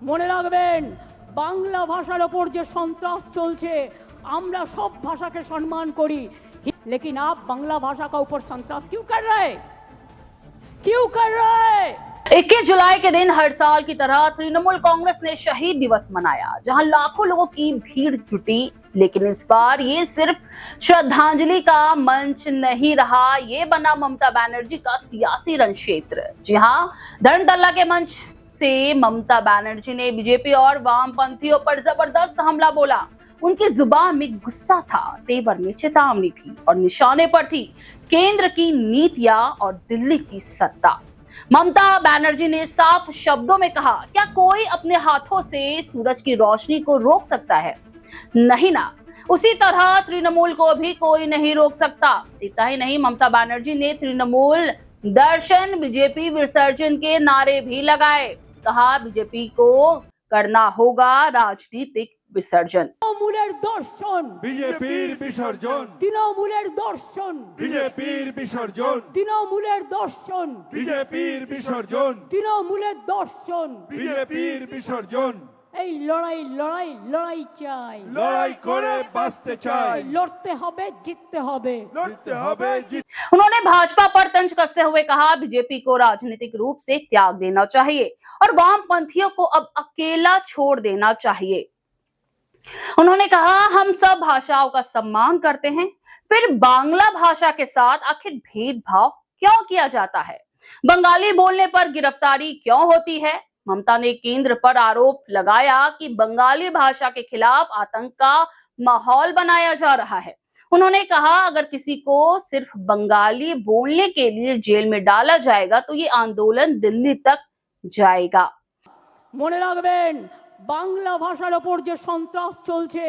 মনে রাখবেন বাংলা ভাষার ওপর যে সন্ত্রাস চলছে আমরা সব ভাষাকে সম্মান করি लेकिन आप बांग्ला भाषा का ऊपर संतरास क्यों कर रहे हैं 21 जुलाई के दिन हर साल की तरह तृणमूल कांग्रेस ने शहीद दिवस मनाया, जहां लाखों लोगों की भीड़ जुटी। लेकिन इस बार ये सिर्फ श्रद्धांजलि का मंच नहीं रहा, ये बना ममता बनर्जी का सियासी रणक्षेत्र। जी हां, धर्मतल्ला के मंच से ममता बनर्जी ने बीजेपी और वामपंथियों पर जबरदस्त हमला बोला। उनकी जुबान में गुस्सा था, तेवर में चेतावनी थी और निशाने पर थी केंद्र की नीतियां और दिल्ली की सत्ता। ममता बनर्जी ने साफ शब्दों में कहा, क्या कोई अपने हाथों से सूरज की रोशनी को रोक सकता है? नहीं ना। उसी तरह तृणमूल को भी कोई नहीं रोक सकता। इतना ही नहीं, ममता बनर्जी ने तृणमूल दर्शन बीजेपी विसर्जन के नारे भी लगाए। कहा, बीजेपी को करना होगा राजनीतिक विसर्जन। তৃণমূলের দর্শন বিজেপির বিসর্জন, তৃণমূলের দর্শন বিজেপির বিসর্জন, তৃণমূলের দর্শন বিজেপির বিসর্জন, তৃণমূলের দর্শন বিজেপির বিসর্জন। এই লড়াই লড়াই লড়াই চাই, লড়াই করে বাঁচতে চাই, লড়তে হবে জিততে হবে। লড়তে হবে জিত। उन्होंने भाजपा पर तंज कसते हुए कहा, बीजेपी को राजनीतिक रूप से त्याग देना चाहिए और वामपंथियों को अब अकेला छोड़ देना चाहिए। उन्होंने कहा, हम सब भाषाओं का सम्मान करते हैं, फिर बांग्ला भाषा के साथ आखिर भेदभाव क्यों किया जाता है? बंगाली बोलने पर गिरफ्तारी क्यों होती है? ममता ने केंद्र पर आरोप लगाया कि बंगाली भाषा के खिलाफ आतंक का माहौल बनाया जा रहा है। उन्होंने कहा, अगर किसी को सिर्फ बंगाली बोलने के लिए जेल में डाला जाएगा तो ये आंदोलन दिल्ली तक जाएगा। মনে রাখবেন বাংলা ভাষার ওপর যে সন্ত্রাস চলছে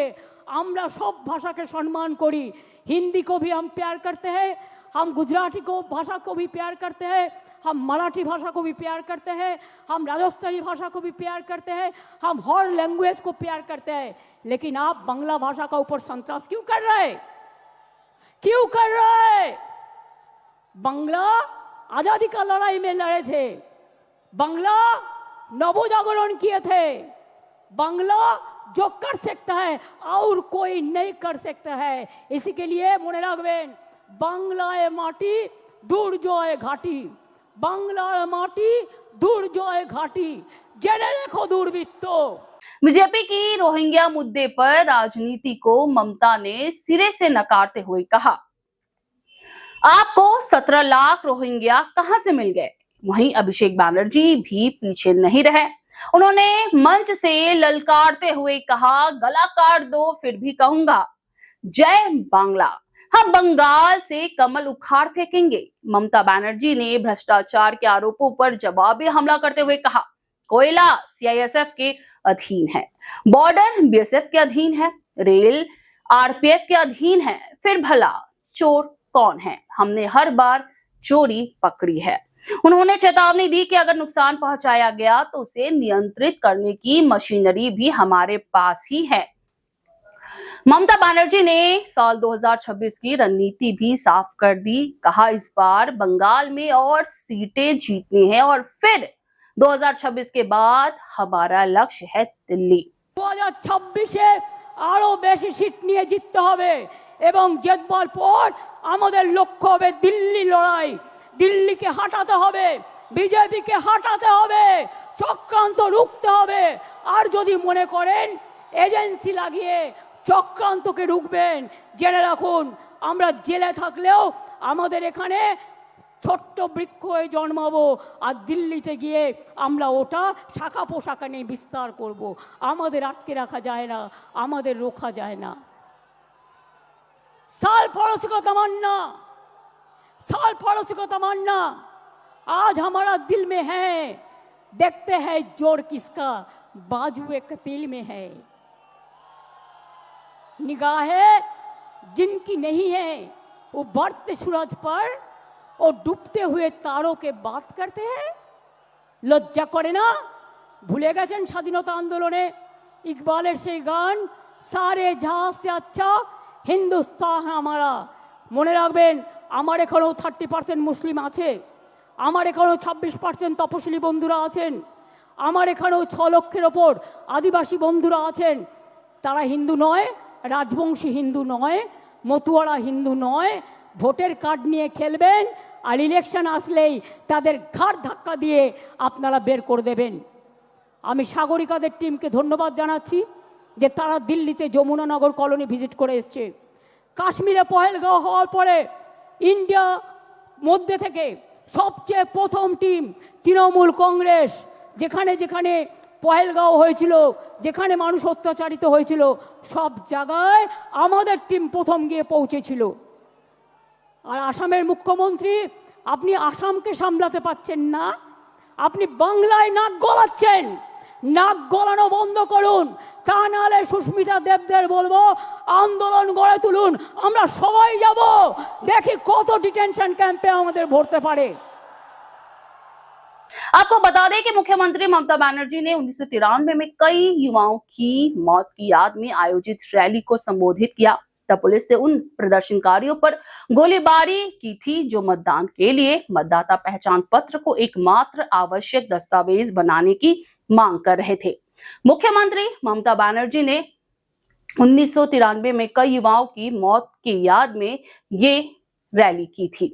আমরা সব ভাষাকে সম্মান করি। हिंदी को भी हम प्यार करते हैं, हम गुजराती को भाषा को भी प्यार करते हैं, हम मराठी भाषा को भी प्यार करते हैं, हम राजस्थानी भाषा को भी प्यार करते हैं, हम हर लैंग्वेज को प्यार करते हैं। लेकिन आप बांग्ला भाषा का ऊपर संतरास क्यों कर रहे हैं? क्यों कर रहे हैं? बांग्ला आजादी का लड़ाई में लड़े थे, बांग्ला नवजागरण किए थे, बांग्ला जो कर सकता है और कोई नहीं कर सकता है। इसी के लिए মনে রাখবেন বাংলায় মাটি দুর্জয় ঘাটি, বাংলার মাটি দুর্জয় ঘাটি, জেনে রেখো দুর্বৃত্ত। बीजेपी की रोहिंग्या मुद्दे पर राजनीति को ममता ने सिरे से नकारते हुए कहा, आपको 17 लाख रोहिंग्या कहां से मिल गए? वहीं अभिषेक बनर्जी भी पीछे नहीं रहे। उन्होंने मंच से ललकारते हुए कहा, गला काट दो फिर भी कहूंगा, जय बांग्ला, हम बंगाल से कमल उखाड़ फेंकेंगे। ममता बनर्जी ने भ्रष्टाचार के आरोपों पर जवाबी हमला करते हुए कहा, कोयला सीआईएसएफ के अधीन है, बॉर्डर बीएसएफ के अधीन है, रेल आरपीएफ के अधीन है, फिर भला चोर कौन है? हमने हर बार चोरी पकड़ी है। उन्होंने चेतावनी दी कि अगर नुकसान पहुंचाया गया तो उसे नियंत्रित करने की मशीनरी भी हमारे पास ही है। ममता बनर्जी ने साल 2026 की रणनीति भी साफ कर दी। कहा, इस बार बंगाल में और सीटें जीतनी है और फिर 2026 के बाद हमारा लक्ष्य है दिल्ली। 2026-এ আরো বেশি সিট নিয়ে জিততে হবে এবং জেতবার পর আমাদের লক্ষ্য হবে দিল্লি লড়াই। দিল্লিকে হাঁটাতে হবে, বিজেপিকে হাঁটাতে হবে, চক্রান্ত রুখতে হবে। আর যদি মনে করেন এজেন্সি লাগিয়ে চক্রান্তকে রুখবেন, জেনে রাখুন আমরা জেলে থাকলেও আমাদের এখানে ছোট্ট বৃক্ষ হয়ে জন্মাবো আর দিল্লিতে গিয়ে আমরা ওটা শাখা পোশাকা নিয়ে বিস্তার করব। আমাদের আটকে রাখা যায় না, আমাদের রোখা যায় না। साल पड़ोसी को तमन्ना, साल पड़ोसी को तमन्ना आज हमारा दिल में है। देखते हैं जोर किसका बाजू एक तिल में है। निगाहें जिनकी नहीं है वो बढ़ते सूरज पर और डूबते हुए तारों के बात करते हैं। लज्जा करे ना? भूले गए स्वाधीनता आंदोलने इकबालेर से गान, सारे जहां से अच्छा हिंदुस्तान हमारा। মনে রাখবেন আমার এখানেও 30% মুসলিম আছে, আমার এখানেও 26% তপশিলি বন্ধুরা আছেন, আমার এখানেও 6 লক্ষের ওপর আদিবাসী বন্ধুরা আছেন, তারা হিন্দু নয়, রাজবংশী হিন্দু নয়, মতুয়ারা হিন্দু নয়। ভোটের কার্ড নিয়ে খেলবেন আর ইলেকশন আসলেই তাদের ঘাড় ধাক্কা দিয়ে আপনারা বের করে দেবেন। আমি সাগরিকাদের টিমকে ধন্যবাদ জানাচ্ছি যে তারা দিল্লিতে যমুনানগর কলোনি ভিজিট করে এসছে। কাশ্মীরে পহেলগাঁও হওয়ার পরে ইন্ডিয়া মধ্যে থেকে সবচেয়ে প্রথম টিম তৃণমূল কংগ্রেস, যেখানে যেখানে পহেলগাঁও হয়েছিল, যেখানে মানুষ অত্যাচারিত হয়েছিল, সব জায়গায় আমাদের টিম প্রথম গিয়ে পৌঁছেছিল। আর আসামের মুখ্যমন্ত্রী, আপনি আসামকে সামলাতে পারছেন না, আপনি বাংলায় নাক গলাচ্ছেন। নাক গলানো বন্ধ করুন, তা নাহলে সুস্মিতা দেবদের বলবো আন্দোলন গড়ে তুলুন, আমরা সবাই যাব, দেখি কত ডিটেনশন ক্যাম্পে আমাদের ভরতে পারে। आपको बता दें कि मुख्यमंत्री ममता बनर्जी ने 1993 में कई युवाओं की मौत की याद में आयोजित रैली को संबोधित किया। तब पुलिस ने उन प्रदर्शनकारियों पर गोलीबारी की थी जो मतदान के लिए मतदाता पहचान पत्र को एकमात्र आवश्यक दस्तावेज बनाने की मांग कर रहे थे। मुख्यमंत्री ममता बनर्जी ने 1993 में कई युवाओं की मौत की याद में ये रैली की थी।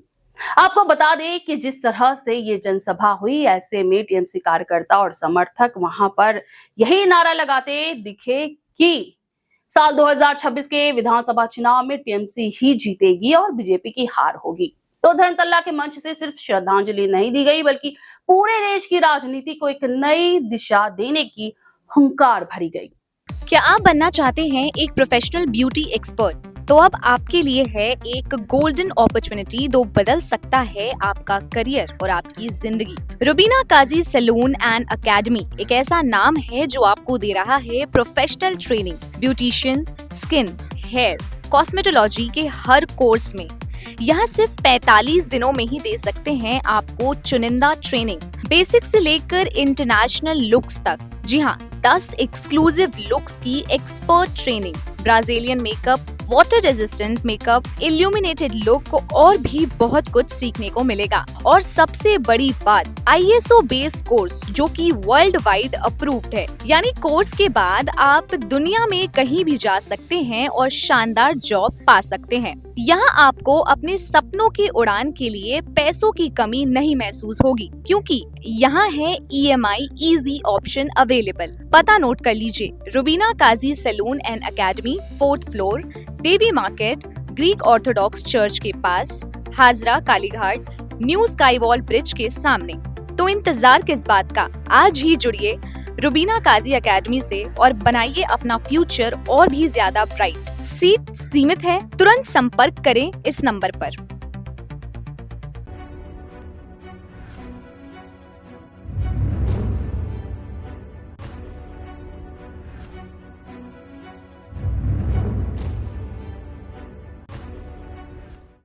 आपको बता दें कि जिस तरह से ये जनसभा हुई, ऐसे में टीएमसी कार्यकर्ता और समर्थक वहां पर यही नारा लगाते दिखे कि साल 2026 के विधानसभा चुनाव में टीएमसी ही जीतेगी और बीजेपी की हार होगी। तो धर्मतल्ला के मंच से सिर्फ श्रद्धांजलि नहीं दी गई, बल्कि पूरे देश की राजनीति को एक नई दिशा देने की हुंकार भरी गई। क्या आप बनना चाहते हैं एक प्रोफेशनल ब्यूटी एक्सपर्ट? तो अब आपके लिए है एक गोल्डन अपॉर्चुनिटी जो बदल सकता है आपका करियर और आपकी जिंदगी। Rubina Kazi salon and academy एक ऐसा नाम है जो आपको दे रहा है professional training, beautician, skin, hair, cosmetology के हर कोर्स में। यहाँ सिर्फ 45 दिनों में ही दे सकते हैं आपको चुनिंदा ट्रेनिंग, बेसिक से लेकर इंटरनेशनल लुक्स तक। जी हाँ, 10 एक्सक्लूसिव लुक्स की expert training, Brazilian makeup, water resistant makeup, illuminated look और भी बहुत कुछ सीखने को मिलेगा। और सबसे बड़ी बात, ISO बेस्ड कोर्स जो कि वर्ल्ड वाइड अप्रूव्ड है, यानी कोर्स के बाद आप दुनिया में कहीं भी जा सकते हैं और शानदार जॉब पा सकते हैं। यहाँ आपको अपने सपनों की उड़ान के लिए पैसों की कमी नहीं महसूस होगी, क्योंकि यहाँ है EMI इजी ऑप्शन अवेलेबल। पता नोट कर लीजिए, Rubina Kazi salon and academy, 4th floor, Devi market, Greek Orthodox church के पास, Hazra Kalighat, new sky wall bridge के सामने। तो इंतजार किस बात का, आज ही जुड़िए रुबीना काजी एकेडमी से और बनाइए अपना फ्यूचर और भी ज्यादा ब्राइट। सीट सीमित है, तुरंत संपर्क करें इस नंबर पर।